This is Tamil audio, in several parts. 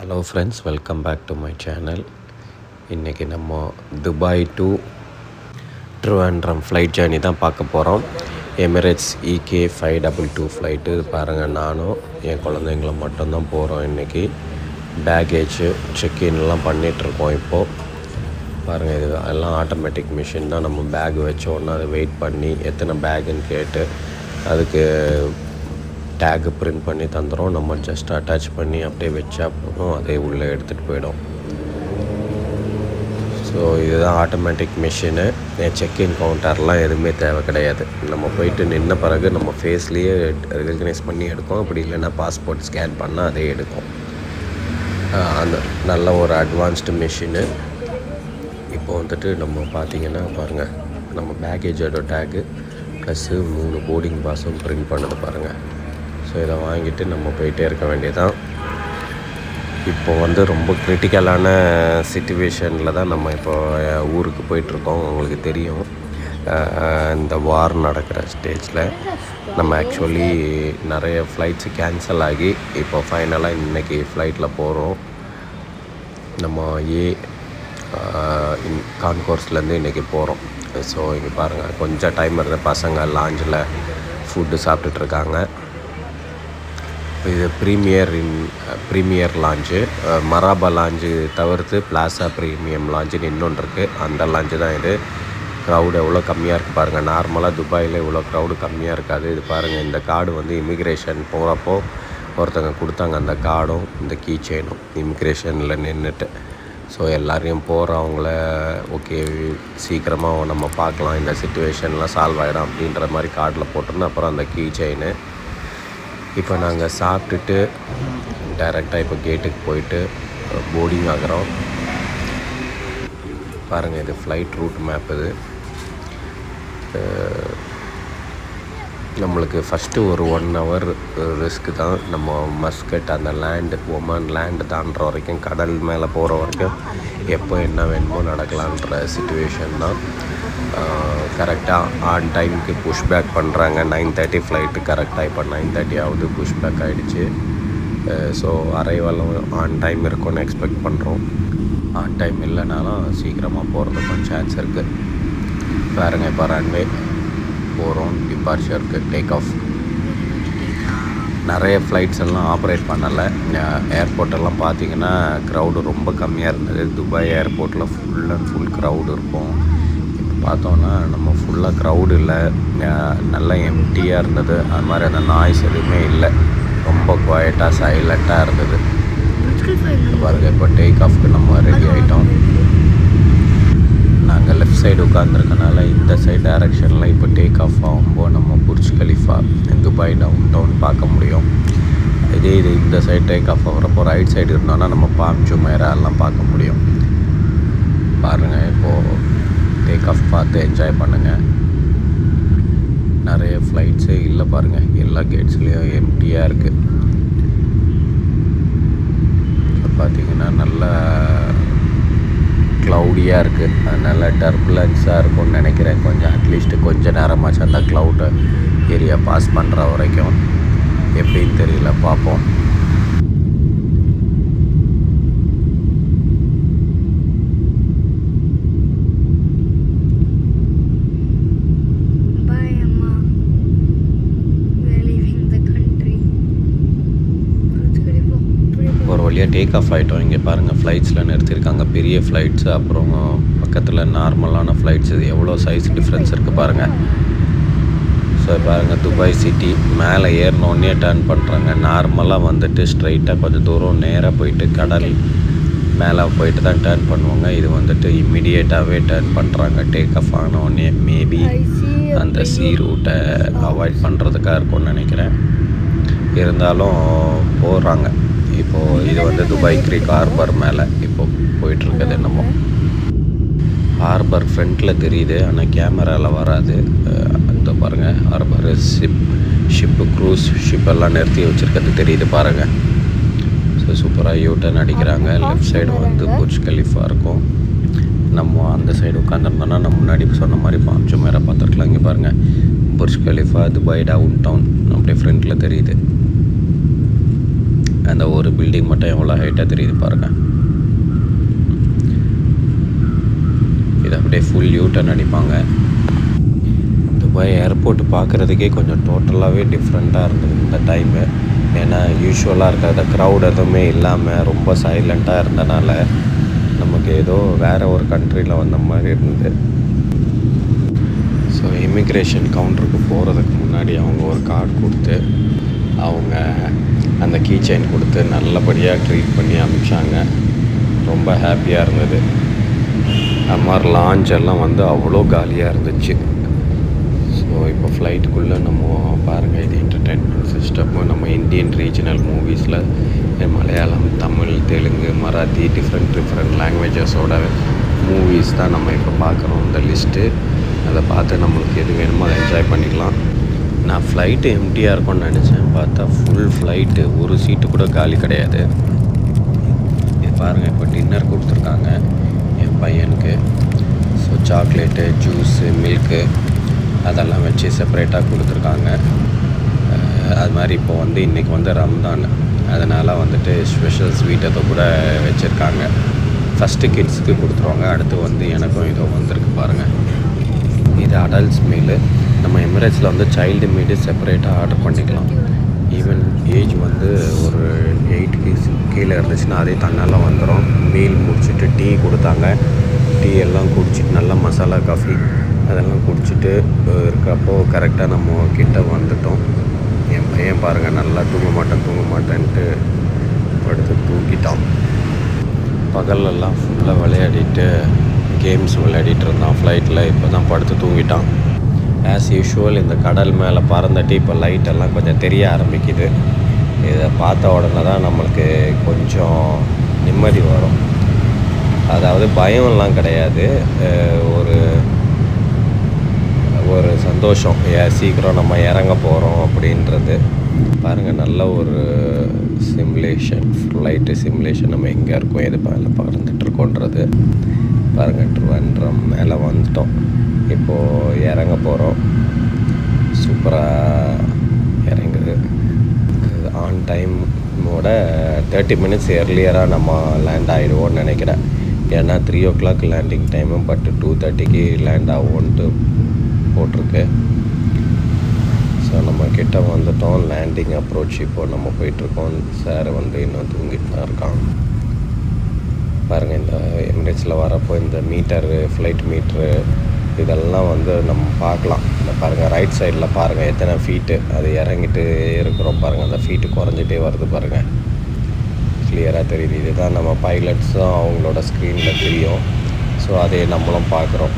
Hello friends, welcome back to my channel. இன்றைக்கி நம்ம Dubai to Trivandrum flight journey தான் பார்க்க போகிறோம். Emirates EK522 flight. பாருங்கள், நானும் என் குழந்தைங்களும் மட்டும்தான் போகிறோம் இன்றைக்கி. பேக்கேஜு செக்இன்லாம் பண்ணிகிட்ருக்கோம் இப்போது. பாருங்கள், இது எல்லாம் ஆட்டோமேட்டிக் மிஷின் தான். நம்ம பேக் வச்சோன்னா அதை வெயிட் பண்ணி எத்தனை பேக்குன்னு கேட்டு அதுக்கு டேகு பிரிண்ட் பண்ணி தந்துடும். நம்ம ஜஸ்ட் அட்டாச் பண்ணி அப்படியே வச்சா போதும், அதே உள்ளே எடுத்துகிட்டு போயிடும். ஸோ இதுதான் ஆட்டோமேட்டிக் மிஷினு. செக்இன் கவுண்டர்லாம் எதுவுமே தேவை கிடையாது. நம்ம போயிட்டு நின்ன பிறகு நம்ம ஃபேஸ்லேயே ரெகக்னைஸ் பண்ணி எடுக்கும். அப்படி இல்லைன்னா பாஸ்போர்ட் ஸ்கேன் பண்ணால் அதே எடுக்கும். அந்த நல்ல ஒரு அட்வான்ஸ்டு மிஷினு. இப்போ வந்துட்டு நம்ம பார்த்திங்கன்னா பாருங்கள், நம்ம பேக்கேஜோட டேகு ப்ளஸ்ஸு 3 போர்டிங் பாஸும் பிரிண்ட் பண்ணது பாருங்கள். ஸோ இதை வாங்கிட்டு நம்ம போயிட்டே இருக்க வேண்டியதான். இப்போ வந்து ரொம்ப கிரிட்டிக்கலான சிச்சுவேஷனில் தான் நம்ம இப்போ ஊருக்கு போயிட்டுருக்கோம். உங்களுக்கு தெரியும், இந்த வார் நடக்கிற ஸ்டேஜில் நம்ம ஆக்சுவலி நிறைய ஃப்ளைட்ஸு கேன்சல் ஆகி இப்போ ஃபைனலாக இன்றைக்கி ஃப்ளைட்டில் போகிறோம். நம்ம கான்கோர்ஸ்லேருந்து இன்றைக்கி போகிறோம். ஸோ இங்கே பாருங்கள், கொஞ்சம் டைம் இருந்த பசங்க லாஞ்சில் ஃபுட்டு சாப்பிட்டுட்ருக்காங்க. இது ப்ரீமியர் லாஞ்சு. மராபா லாஞ்சு தவிர்த்து பிளாசா ப்ரீமியம் லாஞ்சுன்னு இன்னொன்று இருக்குது. அந்த லாஞ்சு தான் இது. க்ரௌடு எவ்வளோ கம்மியாக இருக்குது பாருங்கள். நார்மலாக துபாயில் இவ்வளோ க்ரௌடு கம்மியாக இருக்காது. இது பாருங்கள், இந்த கார்டு வந்து இமிக்ரேஷன் போகிறப்போ ஒருத்தங்க கொடுத்தாங்க. அந்த கார்டும் இந்த கீ செயினும் இமிக்ரேஷனில் நின்றுட்டு. ஸோ எல்லாரையும் போகிறவங்கள ஓகே சீக்கிரமாக நம்ம பார்க்கலாம், இந்த சிச்சுவேஷன்லாம் சால்வ் ஆகிடும் அப்படின்ற மாதிரி கார்டில் போட்டிருந்தோம். அப்புறம் அந்த கீ செயினு. இப்போ நாங்கள் சாப்பிட்டுட்டு டைரெக்டாக இப்போ கேட்டுக்கு போயிட்டு போர்டிங் ஆகிறோம். பாருங்கள், இது ஃப்ளைட் ரூட் மேப். இது நம்மளுக்கு ஃபஸ்ட்டு ஒரு 1 hour ரிஸ்க்கு தான். நம்ம மஸ்கட் அந்த ஒமான் லேண்டு தாண்டுற வரைக்கும், கடல் மேலே போகிற வரைக்கும் எப்போ என்ன வேணுமோ நடக்கலான்ற சிச்சுவேஷன் தான். கரெக்டாக ஆன் டைமுக்கு புஷ்பேக் பண்ணுறாங்க. 9:30 ஃப்ளைட்டு. கரெக்டாக இப்போ 9:30 ஆகுது, புஷ்பேக் ஆகிடுச்சு. ஸோ அரைவலும் ஆன் டைம் இருக்கும்னு எக்ஸ்பெக்ட் பண்ணுறோம். ஆன் டைம் இல்லைனாலும் சீக்கிரமாக போகிறதுக்கும் சான்ஸ் இருக்குது. பாருங்க, இப்போ ரன்வே போகிறோம். டிபார்ச்சருக்கு டேக் ஆஃப். நிறைய ஃப்ளைட்ஸ் எல்லாம் ஆப்ரேட் பண்ணலை. ஏர்போர்ட்டெல்லாம் பார்த்திங்கன்னா க்ரௌடு ரொம்ப கம்மியாக இருந்தது. துபாய் ஏர்போர்ட்டில் ஃபுல் அண்ட் ஃபுல் க்ரௌடு இருக்கும். இப்போ பார்த்தோன்னா நம்ம ஃபுல்லாக க்ரௌடு இல்லை, நல்லா எம்டியாக இருந்தது. அது மாதிரி அந்த நாய்ஸ் எதுவுமே இல்லை. ரொம்ப குவாய்ட்டாக சைலண்ட்டாக இருந்தது. பாருங்க, இப்போ டேக் ஆஃப்க்கு நம்ம ரெடி ஆகிட்டோம். நாங்கள் லெஃப்ட் சைடு உட்காந்துருக்கனால இந்த சைடு டைரெக்ஷனில் இப்போ டேக் ஆஃப் ஆகும்போது நம்ம Burj Khalifa, Dubai downtown பார்க்க முடியும். இது இந்த சைடு டேக் ஆஃப் ஆகிறப்போ ரைட் சைடு இருந்தோன்னா நம்ம பாம் ஜுமைரா எல்லாம் பார்க்க முடியும். பாருங்கள், இப்போது டேக் ஆஃப் பார்த்து என்ஜாய் பண்ணுங்கள். நிறைய ஃப்ளைட்ஸே இல்லை பாருங்கள், எல்லா கேட்ஸ்லேயும் எம்டியாக இருக்குது. பார்த்திங்கன்னா நல்லா க்ளவுடியாக இருக்குது. அதனால் டர்புலன்ஸாக இருக்கும்னு நினைக்கிறேன். கொஞ்சம் அட்லீஸ்ட்டு கொஞ்சம் நேரமாச்சு அந்த க்ளவுட் ஏரியா பாஸ் பண்ணுற வரைக்கும். எப்படின்னு தெரியல, பார்ப்போம். ஒரு வழியாக டேக் ஆஃப் ஆகிட்டோம். இங்கே பாருங்கள், ஃப்ளைட்ஸில் நிறுத்தியிருக்காங்க. பெரிய ஃப்ளைட்ஸு, அப்புறம் பக்கத்தில் நார்மலான ஃப்ளைட்ஸு. எவ்வளோ சைஸ் டிஃப்ரென்ஸ் இருக்குது பாருங்கள். ஸோ பாருங்கள், துபாய் சிட்டி மேலே ஏறினோடனே டர்ன் பண்ணுறாங்க. நார்மலாக வந்துட்டு ஸ்ட்ரைட்டாக கொஞ்சம் தூரம் நேராக போயிட்டு கடல் மேலே போயிட்டு தான் டர்ன் பண்ணுவாங்க. இது வந்துட்டு இம்மிடியேட்டாகவே டர்ன் பண்ணுறாங்க. டேக் ஆஃப் ஆனோடனே மேபி அந்த ரூட்டை அவாய்ட் பண்ணுறதுக்காக இருக்கும்னு நினைக்கிறேன். இருந்தாலும் போகிறாங்க. இப்போது இது வந்து துபாய் க்ரீக் ஹார்பர் மேலே இப்போது போயிட்டுருக்குது. என்னமோ ஹார்பர் ஃப்ரண்ட்டில் தெரியுது, ஆனால் கேமராவில் வராது. இந்த பாருங்கள், ஹார்பர் ஷிப்பு க்ரூஸ் ஷிப்பெல்லாம் நிறுத்தி வச்சுருக்கிறது தெரியுது பாருங்கள். ஸோ சூப்பராக யூட்டர்ன் அடிக்கிறாங்க. லெஃப்ட் சைடு வந்து புர்ஜ் கலிஃபா இருக்கும். நம்ம அந்த சைடு உட்காந்துருந்தோன்னா நம்ம முன்னாடி சொன்ன மாதிரி பாம் ஜுமைரா பார்த்துருக்கலாம். இங்கே பாருங்கள், Burj Khalifa Dubai downtown அப்படியே ஃப்ரண்ட்டில் தெரியுது. அந்த ஒரு பில்டிங் மட்டும் எவ்வளோ ஹைட்டாக தெரியுது பாருங்கள். இது அப்படியே ஃபுல் யூட்டர்ன் அடிப்பாங்க. துபாய் ஏர்போர்ட் பார்க்குறதுக்கே கொஞ்சம் டோட்டலாகவே டிஃப்ரெண்ட்டாக இருந்தது இந்த டைமு. ஏன்னா யூஸ்வலாக இருக்காத க்ரௌட் எதுவுமே இல்லாமல் ரொம்ப சைலண்ட்டாக இருந்தனால நமக்கு ஏதோ வேறு ஒரு கண்ட்ரியில் வந்த மாதிரி இருந்தது. ஸோ இமிக்ரேஷன் கவுண்டருக்கு போகிறதுக்கு முன்னாடி அவங்க ஒரு கார்டு கொடுத்து அவங்க அந்த கீ செயின் கொடுத்து நல்லபடியாக ட்ரீட் பண்ணி அனுப்பிச்சாங்க. ரொம்ப ஹாப்பியாக இருந்தது. அது மாதிரி லான்ச் எல்லாம் வந்து அவ்வளோ காலியாக இருந்துச்சு. ஸோ இப்போ ஃப்ளைட்டுக்குள்ளே நம்ம பாருங்கள், இது என்டர்டெயின்மெண்ட் சிஸ்டமும் நம்ம இந்தியன் ரீஜனல் மூவிஸில் மலையாளம், தமிழ், தெலுங்கு, மராத்தி டிஃப்ரெண்ட் லாங்குவேஜஸோட மூவிஸ் தான் நம்ம இப்போ பார்க்குறோம். இந்த லிஸ்ட்டு அதை பார்த்து நம்மளுக்கு எது வேணுமோ அதை என்ஜாய் பண்ணிக்கலாம். நான் ஃப்ளைட்டு எம்டியாக இருக்கும்னு நினச்சேன், பார்த்தா ஃபுல் ஃப்ளைட்டு, ஒரு சீட்டு கூட காலி கிடையாது. இது பாருங்கள், இப்போ டின்னர் கொடுத்துருக்காங்க என் பையனுக்கு. ஸோ சாக்லேட்டு, ஜூஸு, மில்க்கு அதெல்லாம் வச்சு செப்பரேட்டாக கொடுத்துருக்காங்க. அது மாதிரி இப்போ வந்து இன்றைக்கி வந்து ரம்தான், அதனால் வந்துட்டு ஸ்பெஷல் ஸ்வீட் அதை கூட வச்சுருக்காங்க. ஃபஸ்ட்டு கிட்ஸுக்கு கொடுத்துருவாங்க, அடுத்து வந்து எனக்கும் இதோ வந்திருக்கு பாருங்கள். இது அடல்ட்ஸ் மீலு. நம்ம எமிரேட்ஸில் வந்து சைல்டு மீடு செப்பரேட்டாக ஆர்டர் பண்ணிக்கலாம். ஈவன் ஏஜ் வந்து ஒரு 8 கீழே இருந்துச்சுன்னா அதே தன்னால் வந்துடும். மீல் முடிச்சுட்டு டீ கொடுத்தாங்க. டீ எல்லாம் குடிச்சிட்டு நல்லா மசாலா காஃபி அதெல்லாம் குடிச்சிட்டு இருக்கப்போ கரெக்டாக நம்ம கிட்ட வந்துட்டோம். என் பையன் பாருங்கள், நல்லா தூங்க மாட்டேன்ட்டு படுத்து தூங்கிட்டான். பகலெல்லாம் ஃபுல்லாக விளையாடிட்டு கேம்ஸ் விளையாடிட்டு இருந்தான் ஃப்ளைட்டில். இப்போ தான் படுத்து தூங்கிட்டான். ஆஸ் யூஷுவல் இந்த கடல் மேலே பறந்துட்டு இப்போ லைட்டெல்லாம் கொஞ்சம் தெரிய ஆரம்பிக்குது. இதை பார்த்த உடனே தான் நம்மளுக்கு கொஞ்சம் நிம்மதி வரும். அதாவது பயம்லாம் கிடையாது, ஒரு சந்தோஷம். சீக்கிரம் நம்ம இறங்க போகிறோம் அப்படின்றது. பாருங்கள், நல்ல ஒரு சிமுலேஷன், ஃப்ளைட்டு சிமுலேஷன். நம்ம எங்கே இருக்கோம், எது மேலே பறந்துட்டுருக்கோன்றது பாருங்கள். ட்ரிவாண்ட்ரம் மேலே வந்துட்டோம். இப்போது இறங்க போகிறோம். சூப்பராக இறங்குது. ஆன் டைமோட 30 மினிட்ஸ் எர்லியராக நம்ம லேண்ட் ஆகிடுவோன்னு நினைக்கிறேன். ஏன்னா 3 o'clock லேண்டிங் டைமு, பட் 2:30க்கு லேண்ட் ஆகும்ன்ட்டு போட்டிருக்கு. ஸோ நம்ம கிட்ட வந்துட்டோம். லேண்டிங் அப்ரோச் இப்போது நம்ம போயிட்டுருக்கோம். சார் வந்து இன்னும் தூங்கிட்டு தான் இருக்கான். பாருங்கள், இந்த எமிரேட்ஸில் வரப்போ இந்த மீட்டரு, ஃப்ளைட் மீட்ரு இதெல்லாம் வந்து நம்ம பார்க்கலாம். இந்த பாருங்கள், ரைட் சைடில் பாருங்கள் எத்தனை ஃபீட்டு அது இறங்கிட்டு இருக்கிறோம் பாருங்கள். அந்த ஃபீட்டு குறைஞ்சிட்டே வருது பாருங்கள், கிளியராக தெரியுது. இதுதான் நம்ம பைலட்ஸும் அவங்களோட ஸ்க்ரீனில் தெரியும். ஸோ அதே நம்மளும் பார்க்குறோம்.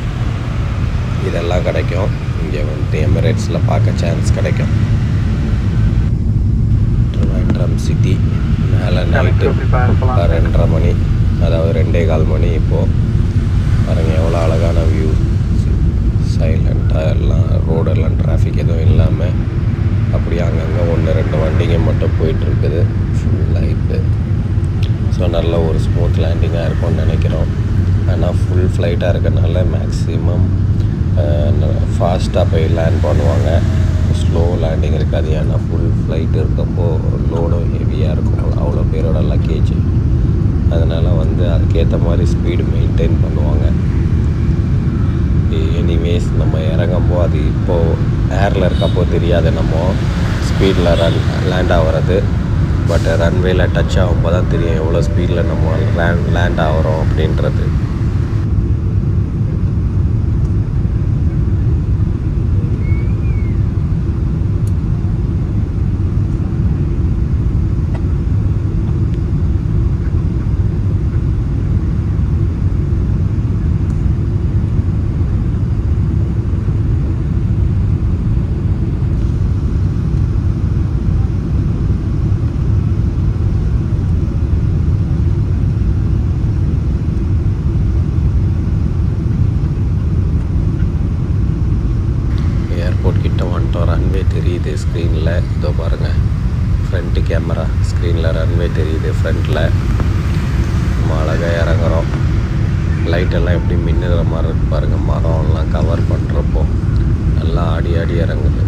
இதெல்லாம் கிடைக்கும் இங்கே வந்து எமிரேட்ஸில் பார்க்க சான்ஸ் கிடைக்கும். ட்ரிவாண்ட்ரம் சிட்டி மேலே நைட்டு 2:30 மணி, அதாவது 2:15 மணி. இப்போது பாருங்கள் எவ்வளோ அழகான வியூ. சைலண்ட்டாக எல்லாம், ரோடெல்லாம் டிராஃபிக் எதுவும் இல்லாமல் அப்படியே அங்கங்கே 1-2 வண்டிங்க மட்டும் போயிட்டுருக்குது. Full light. ஸோ நல்ல ஒரு ஸ்மூத் லேண்டிங்காக இருக்கும்னு நினைக்கிறோம். ஆனால் ஃபுல் ஃப்ளைட்டாக இருக்கனால மேக்ஸிமம் ஃபாஸ்ட்டாக போய் லேண்ட் பண்ணுவாங்க. ஸ்லோ லேண்டிங் இருக்காது. ஏன்னா ஃபுல் ஃப்ளைட் இருக்கப்போ லோடும் ஹெவியாக இருக்கும், அவ்வளோ பேரோட லக்கேஜ். அதனால் வந்து அதுக்கேற்ற மாதிரி ஸ்பீடு மெயின்டைன் பண்ணுவாங்க. எனிவேஸ் நம்ம இறங்கும்போ அது இப்போது ஏரில் இருக்கப்போ தெரியாது நம்ம ஸ்பீடில் லேண்ட் ஆகிறது. பட் ரன்வேல டச் ஆகும்போது தான் தெரியும் எவ்வளோ ஸ்பீடில் நம்ம லேண்ட் ஆகிறோம் அப்படின்றது. ரன்வே தெரியுது ஸ்க்ரீனில். இதோ பாருங்கள், ஃப்ரண்ட்டு கேமரா ஸ்க்ரீனில் ரன்வே தெரியுது ஃப்ரண்ட்டில். நம்ம அழகாக இறங்குறோம். லைட்டெல்லாம் எப்படி மின்னுற மாதிரி இருக்கு பாருங்கள். மரம்லாம் கவர் பண்ணுறப்போ நல்லா ஆடி இறங்குது.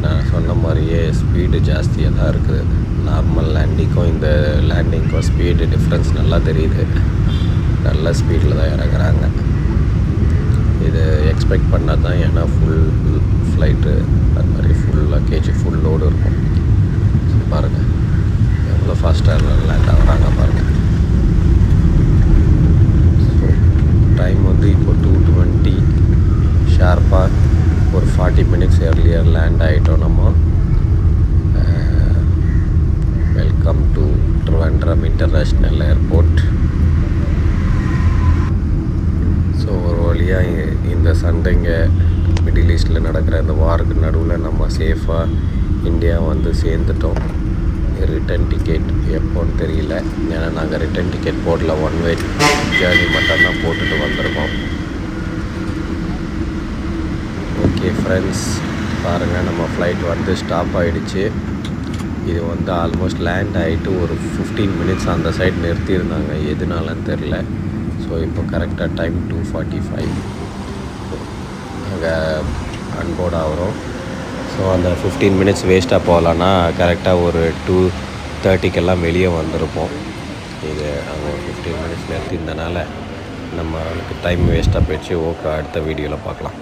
நான் சொன்ன மாதிரியே ஸ்பீடு ஜாஸ்தியாக தான் இருக்குது. நார்மல் லேண்டிங்க்கும் இந்த லேண்டிங்க்கும் ஸ்பீடு டிஃப்ரென்ஸ் நல்லா தெரியுது. நல்ல ஸ்பீடில் தான் இறங்குறாங்க. இது எக்ஸ்பெக்ட் பண்ணால் தான், ஏன்னா ஃபுல் ஃப்ளைட்டு அது மாதிரி ஃபுல் லக்கேஜ் ஃபுல் லோடு இருக்கும். பாருங்கள் எவ்வளோ ஃபாஸ்ட்டாக லேண்ட் ஆகுறாங்க பாருங்கள். டைம் வந்து இப்போ 2:20 ஷார்ப்பாக ஒரு 40 மினிட்ஸ் ஏர்லியர் லேண்ட் ஆகிட்டோம் நம்ம. Welcome to Trivandrum international airport. So ஒரு வழியாக இந்த சண்டைங்க மிடில் ஈஸ்டில் நடக்கிற இந்த வாருக்கு நடுவில் நம்ம சேஃபாக இந்தியா வந்து சேர்ந்துட்டோம். ரிட்டன் டிக்கெட் எப்போன்னு தெரியல, ஏன்னா நாங்கள் ரிட்டன் டிக்கெட் போடல, ஒன் வே ஜேர்னி மட்டும்தான் போட்டுட்டு வந்திருக்கோம். ஓகே ஃப்ரெண்ட்ஸ், பாருங்கள் நம்ம ஃப்ளைட் வந்து ஸ்டாப் ஆகிடுச்சு. இது வந்து ஆல்மோஸ்ட் லேண்ட் ஆகிட்டு ஒரு 15 மினிட்ஸ் அந்த சைட் நிறுத்தியிருந்தாங்க, எதுனாலன்னு தெரில. ஸோ இப்போ கரெக்டாக டைம் 2:45 நாங்கள் அன்போர்ட் ஆகிறோம். ஸோ அந்த 15 மினிட்ஸ் வேஸ்ட்டாக போகலான்னா கரெக்டாக ஒரு 2:30 வெளியே வந்திருப்போம். இது அங்கே ஒரு 15 மினிட்ஸ் நிறுத்தியிருந்தனால நம்மளுக்கு டைம் வேஸ்ட்டாக போயிடுச்சு. ஓகே, அடுத்த வீடியோவில் பார்க்கலாம்.